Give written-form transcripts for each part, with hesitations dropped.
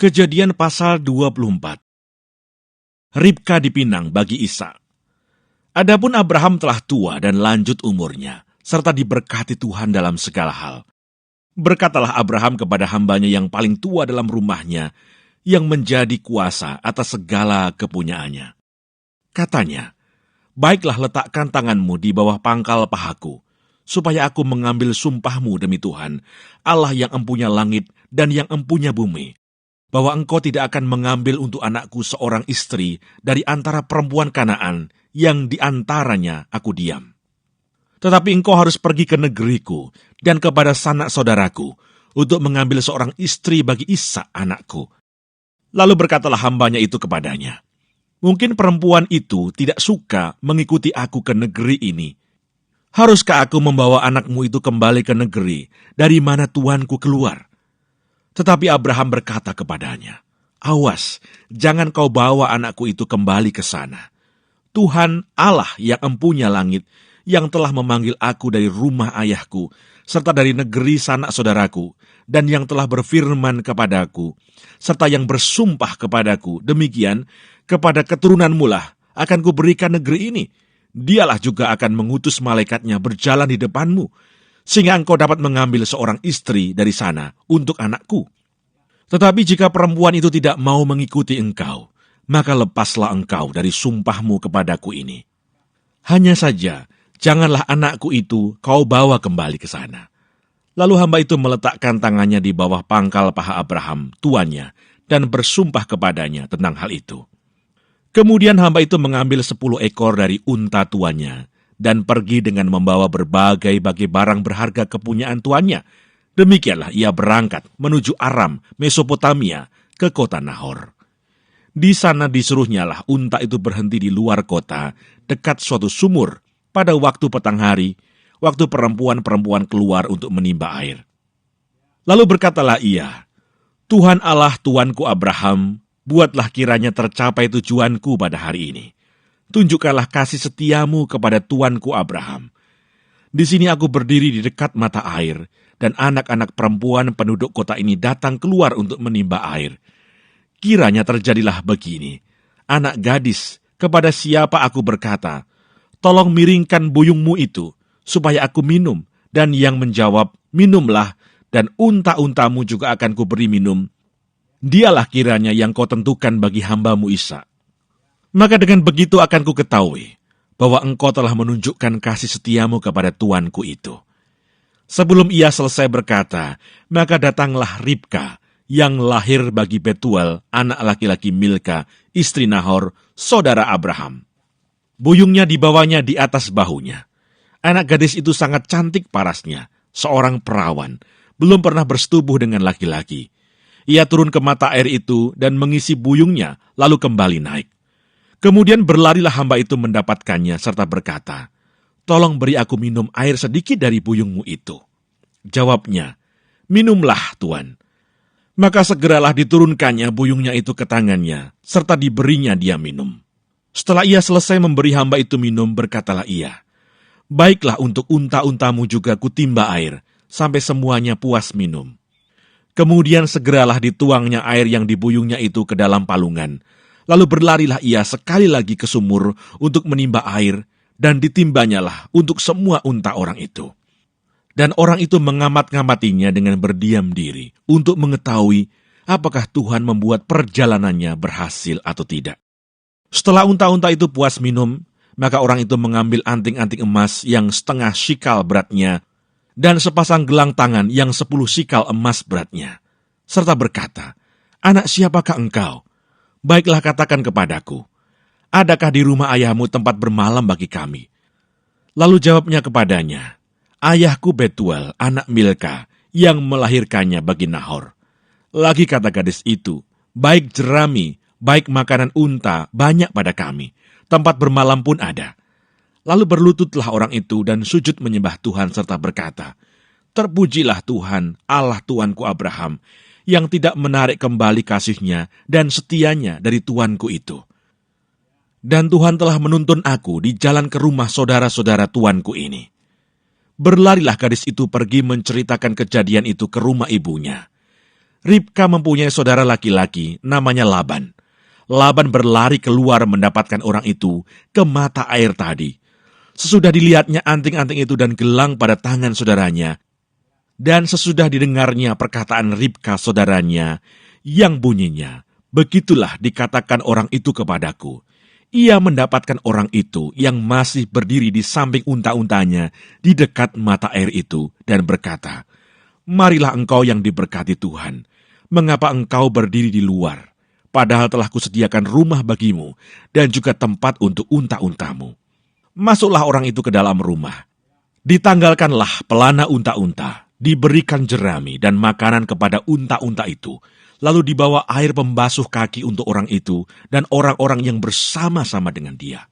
Kejadian pasal 24. Ribka dipinang bagi Ishak. Adapun Abraham telah tua dan lanjut umurnya, serta diberkati Tuhan dalam segala hal. Berkatalah Abraham kepada hambanya yang paling tua dalam rumahnya, yang menjadi kuasa atas segala kepunyaannya. Katanya, "Baiklah, letakkan tanganmu di bawah pangkal pahaku, supaya aku mengambil sumpahmu demi Tuhan, Allah yang empunya langit dan yang empunya bumi, bahwa engkau tidak akan mengambil untuk anakku seorang istri dari antara perempuan Kanaan yang di antaranya aku diam. Tetapi engkau harus pergi ke negeriku dan kepada sanak saudaraku untuk mengambil seorang istri bagi Ishak anakku." Lalu berkatalah hambanya itu kepadanya, "Mungkin perempuan itu tidak suka mengikuti aku ke negeri ini. Haruskah aku membawa anakmu itu kembali ke negeri dari mana tuanku keluar?" Tetapi Abraham berkata kepadanya, "Awas, jangan kau bawa anakku itu kembali ke sana. Tuhan Allah yang empunya langit, yang telah memanggil aku dari rumah ayahku, serta dari negeri sanak saudaraku, dan yang telah berfirman kepadaku, serta yang bersumpah kepadaku, demikian, kepada keturunanmu lah akan kuberikan negeri ini. Dialah juga akan mengutus malaikatnya berjalan di depanmu, sehingga engkau dapat mengambil seorang istri dari sana untuk anakku. Tetapi jika perempuan itu tidak mau mengikuti engkau, maka lepaslah engkau dari sumpahmu kepadaku ini. Hanya saja, janganlah anakku itu kau bawa kembali ke sana." Lalu hamba itu meletakkan tangannya di bawah pangkal paha Abraham, tuannya, dan bersumpah kepadanya tentang hal itu. Kemudian hamba itu mengambil 10 ekor dari unta tuannya, dan pergi dengan membawa berbagai barang berharga kepunyaan tuannya. Demikianlah ia berangkat menuju Aram, Mesopotamia, ke kota Nahor. Di sana disuruhnyalah unta itu berhenti di luar kota, dekat suatu sumur, pada waktu petang hari, waktu perempuan-perempuan keluar untuk menimba air. Lalu berkatalah ia, "Tuhan Allah tuanku Abraham, buatlah kiranya tercapai tujuanku pada hari ini. Tunjukkanlah kasih setiamu kepada tuanku Abraham. Di sini aku berdiri di dekat mata air, dan anak-anak perempuan penduduk kota ini datang keluar untuk menimba air. Kiranya terjadilah begini, anak gadis, kepada siapa aku berkata, 'Tolong miringkan buyungmu itu, supaya aku minum,' dan yang menjawab, 'Minumlah, dan unta-untamu juga akan kuberi minum,' dialah kiranya yang kau tentukan bagi hambamu Ishak. Maka dengan begitu akan ku ketahui bahwa engkau telah menunjukkan kasih setiamu kepada tuanku itu." Sebelum ia selesai berkata, maka datanglah Ribka, yang lahir bagi Betuel, anak laki-laki Milka, istri Nahor, saudara Abraham. Buyungnya dibawanya di atas bahunya. Anak gadis itu sangat cantik parasnya, seorang perawan, belum pernah bersetubuh dengan laki-laki. Ia turun ke mata air itu dan mengisi buyungnya, lalu kembali naik. Kemudian berlarilah hamba itu mendapatkannya, serta berkata, "Tolong beri aku minum air sedikit dari buyungmu itu." Jawabnya, "Minumlah, Tuan." Maka segeralah diturunkannya buyungnya itu ke tangannya, serta diberinya dia minum. Setelah ia selesai memberi hamba itu minum, berkatalah ia, "Baiklah, untuk unta-untamu juga kutimba air, sampai semuanya puas minum." Kemudian segeralah dituangnya air yang dibuyungnya itu ke dalam palungan. Lalu berlarilah ia sekali lagi ke sumur untuk menimba air, dan ditimbanyalah untuk semua unta orang itu. Dan orang itu mengamat-ngamatinya dengan berdiam diri, untuk mengetahui apakah Tuhan membuat perjalanannya berhasil atau tidak. Setelah unta-unta itu puas minum, maka orang itu mengambil anting-anting emas yang 1/2 shikal beratnya, dan sepasang gelang tangan yang 10 shikal emas beratnya, serta berkata, "Anak siapakah engkau? Baiklah, katakan kepadaku, adakah di rumah ayahmu tempat bermalam bagi kami?" Lalu jawabnya kepadanya, "Ayahku Betuel, anak Milka, yang melahirkannya bagi Nahor." Lagi kata gadis itu, "Baik jerami, baik makanan unta, banyak pada kami, tempat bermalam pun ada." Lalu berlututlah orang itu dan sujud menyembah Tuhan serta berkata, "Terpujilah Tuhan, Allah tuanku Abraham, yang tidak menarik kembali kasih-Nya dan setianya dari tuanku itu. Dan Tuhan telah menuntun aku di jalan ke rumah saudara-saudara tuanku ini." Berlarilah gadis itu pergi menceritakan kejadian itu ke rumah ibunya. Ribka mempunyai saudara laki-laki namanya Laban. Laban berlari keluar mendapatkan orang itu ke mata air tadi. Sesudah dilihatnya anting-anting itu dan gelang pada tangan saudaranya, dan sesudah didengarnya perkataan Ribka saudaranya, yang bunyinya, "Begitulah dikatakan orang itu kepadaku." Ia mendapatkan orang itu yang masih berdiri di samping unta-untanya di dekat mata air itu dan berkata, "Marilah engkau yang diberkati Tuhan. Mengapa engkau berdiri di luar? Padahal telah kusediakan rumah bagimu dan juga tempat untuk unta-untamu." Masuklah orang itu ke dalam rumah. Ditanggalkanlah pelana unta-unta, diberikan jerami dan makanan kepada unta-unta itu. Lalu dibawa air pembasuh kaki untuk orang itu dan orang-orang yang bersama-sama dengan dia.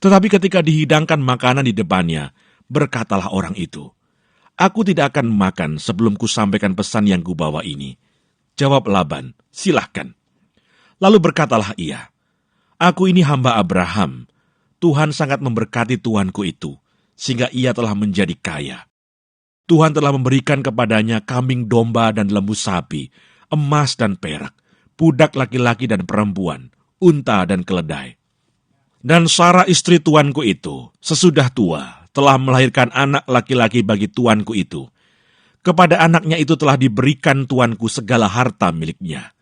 Tetapi ketika dihidangkan makanan di depannya, berkatalah orang itu, "Aku tidak akan makan sebelum kusampaikan pesan yang kubawa ini." Jawab Laban, "Silahkan." Lalu berkatalah ia, "Aku ini hamba Abraham. Tuhan sangat memberkati tuanku itu, sehingga ia telah menjadi kaya. Tuhan telah memberikan kepadanya kambing domba dan lembu sapi, emas dan perak, budak laki-laki dan perempuan, unta dan keledai. Dan Sarah istri tuanku itu, sesudah tua, telah melahirkan anak laki-laki bagi tuanku itu. Kepada anaknya itu telah diberikan tuanku segala harta miliknya.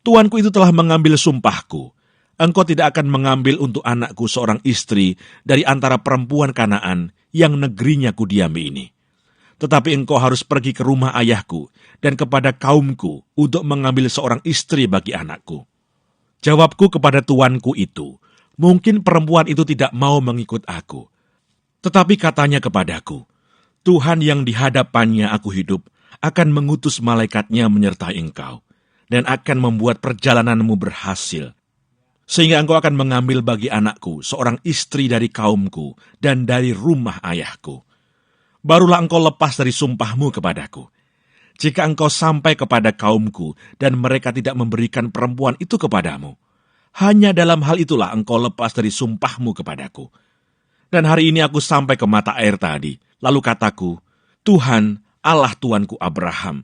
Tuanku itu telah mengambil sumpahku, engkau tidak akan mengambil untuk anakku seorang istri dari antara perempuan Kanaan yang negerinya kudiami ini. Tetapi engkau harus pergi ke rumah ayahku dan kepada kaumku untuk mengambil seorang istri bagi anakku." Jawabku kepada tuanku itu, "Mungkin perempuan itu tidak mau mengikut aku." Tetapi katanya kepadaku, "Tuhan yang di hadapannya aku hidup akan mengutus malaikatnya menyertai engkau, dan akan membuat perjalananmu berhasil, sehingga engkau akan mengambil bagi anakku seorang istri dari kaumku dan dari rumah ayahku. Barulah engkau lepas dari sumpahmu kepadaku. Jika engkau sampai kepada kaumku dan mereka tidak memberikan perempuan itu kepadamu, hanya dalam hal itulah engkau lepas dari sumpahmu kepadaku. Dan hari ini aku sampai ke mata air tadi, lalu kataku, Tuhan, Allah tuanku Abraham,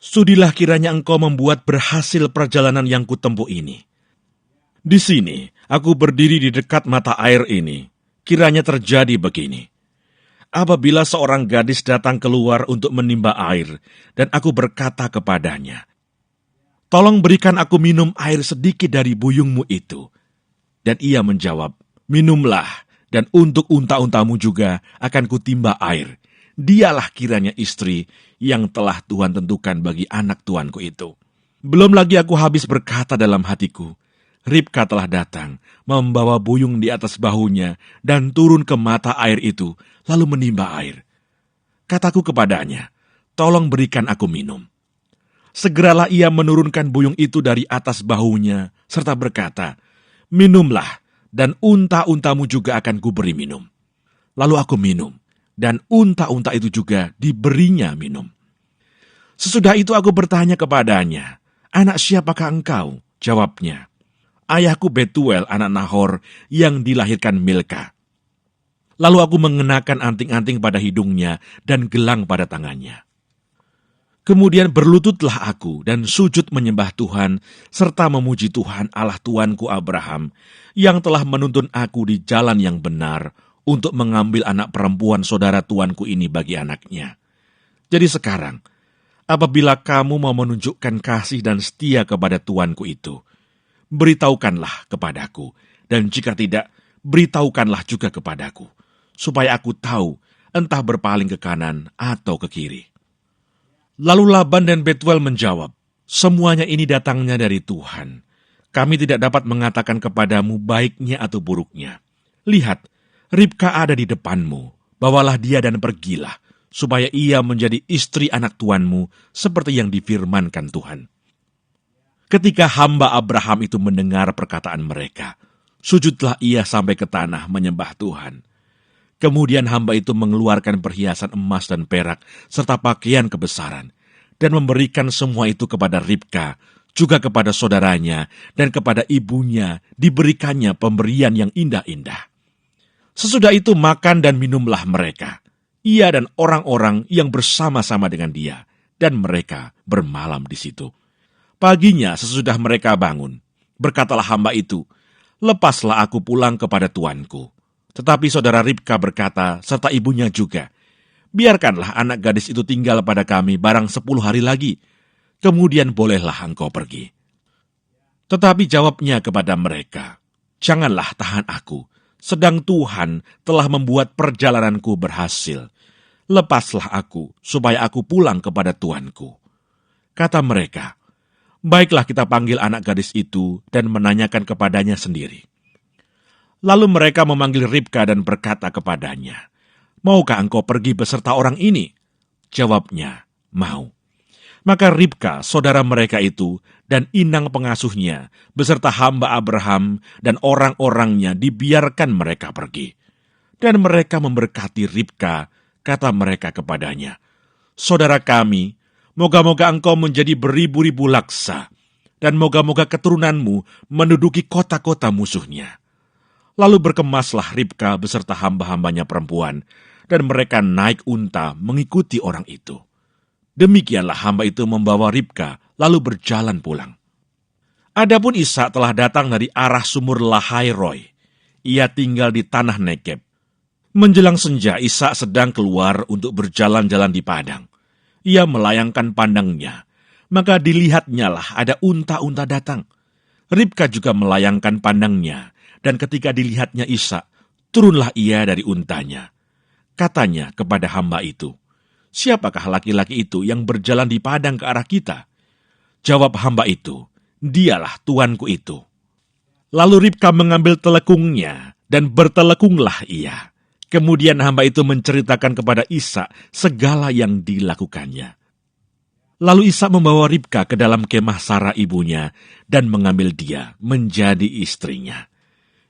sudilah kiranya engkau membuat berhasil perjalanan yang kutempuh ini. Di sini aku berdiri di dekat mata air ini, kiranya terjadi begini. Apabila seorang gadis datang keluar untuk menimba air, dan aku berkata kepadanya, tolong berikan aku minum air sedikit dari buyungmu itu. Dan ia menjawab, minumlah, dan untuk unta-untamu juga akan kutimba air. Dialah kiranya istri yang telah Tuhan tentukan bagi anak tuanku itu. Belum lagi aku habis berkata dalam hatiku, Ribka telah datang, membawa buyung di atas bahunya, dan turun ke mata air itu, lalu menimba air. Kataku kepadanya, tolong berikan aku minum. Segeralah ia menurunkan buyung itu dari atas bahunya, serta berkata, minumlah, dan unta-untamu juga akan kuberi minum. Lalu aku minum, dan unta-unta itu juga diberinya minum. Sesudah itu aku bertanya kepadanya, anak siapakah engkau? Jawabnya, ayahku Betuel anak Nahor yang dilahirkan Milka. Lalu aku mengenakan anting-anting pada hidungnya dan gelang pada tangannya. Kemudian berlututlah aku dan sujud menyembah Tuhan, serta memuji Tuhan Allah Tuanku Abraham, yang telah menuntun aku di jalan yang benar untuk mengambil anak perempuan saudara tuanku ini bagi anaknya. Jadi sekarang, apabila kamu mau menunjukkan kasih dan setia kepada tuanku itu, beritahukanlah kepadaku, dan jika tidak, beritahukanlah juga kepadaku, supaya aku tahu entah berpaling ke kanan atau ke kiri. Lalu Laban dan Betuel menjawab, semuanya ini datangnya dari Tuhan. Kami tidak dapat mengatakan kepadamu baiknya atau buruknya. Lihat, Ribka ada di depanmu, bawalah dia dan pergilah, supaya ia menjadi istri anak tuanmu, seperti yang difirmankan Tuhan. Ketika hamba Abraham itu mendengar perkataan mereka, sujudlah ia sampai ke tanah menyembah Tuhan. Kemudian hamba itu mengeluarkan perhiasan emas dan perak, serta pakaian kebesaran, dan memberikan semua itu kepada Ribka, juga kepada saudaranya, dan kepada ibunya diberikannya pemberian yang indah-indah. Sesudah itu makan dan minumlah mereka, ia dan orang-orang yang bersama-sama dengan dia, dan mereka bermalam di situ. Paginya sesudah mereka bangun, berkatalah hamba itu, "Lepaslah aku pulang kepada tuanku." Tetapi saudara Ribka berkata, serta ibunya juga, "Biarkanlah anak gadis itu tinggal pada kami barang 10 hari lagi, kemudian bolehlah engkau pergi." Tetapi jawabnya kepada mereka, "Janganlah tahan aku, sedang Tuhan telah membuat perjalananku berhasil. Lepaslah aku, supaya aku pulang kepada tuanku." Kata mereka, "Baiklah, kita panggil anak gadis itu dan menanyakan kepadanya sendiri." Lalu mereka memanggil Ribka dan berkata kepadanya, "Maukah engkau pergi beserta orang ini?" Jawabnya, "Mau." Maka Ribka, saudara mereka itu, dan inang pengasuhnya, beserta hamba Abraham dan orang-orangnya dibiarkan mereka pergi. Dan mereka memberkati Ribka, kata mereka kepadanya, "Saudara kami, moga-moga engkau menjadi beribu-ribu laksa, dan moga-moga keturunanmu menduduki kota-kota musuhnya." Lalu berkemaslah Ribka beserta hamba-hambanya perempuan, dan mereka naik unta mengikuti orang itu. Demikianlah hamba itu membawa Ribka, lalu berjalan pulang. Adapun Ishak telah datang dari arah sumur Lahai Roi. Ia tinggal di tanah Negeb. Menjelang senja, Ishak sedang keluar untuk berjalan-jalan di padang. Ia melayangkan pandangnya, maka dilihatnyalah ada unta-unta datang. Ribka juga melayangkan pandangnya, dan ketika dilihatnya Ishak, turunlah ia dari untanya. Katanya kepada hamba itu, "Siapakah laki-laki itu yang berjalan di padang ke arah kita?" Jawab hamba itu, "Dialah tuanku itu." Lalu Ribka mengambil telekungnya, dan bertelekunglah ia. Kemudian hamba itu menceritakan kepada Ishak segala yang dilakukannya. Lalu Ishak membawa Ribka ke dalam kemah Sara ibunya, dan mengambil dia menjadi istrinya.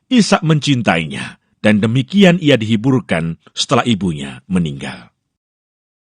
Ishak mencintainya, dan demikian ia dihiburkan setelah ibunya meninggal.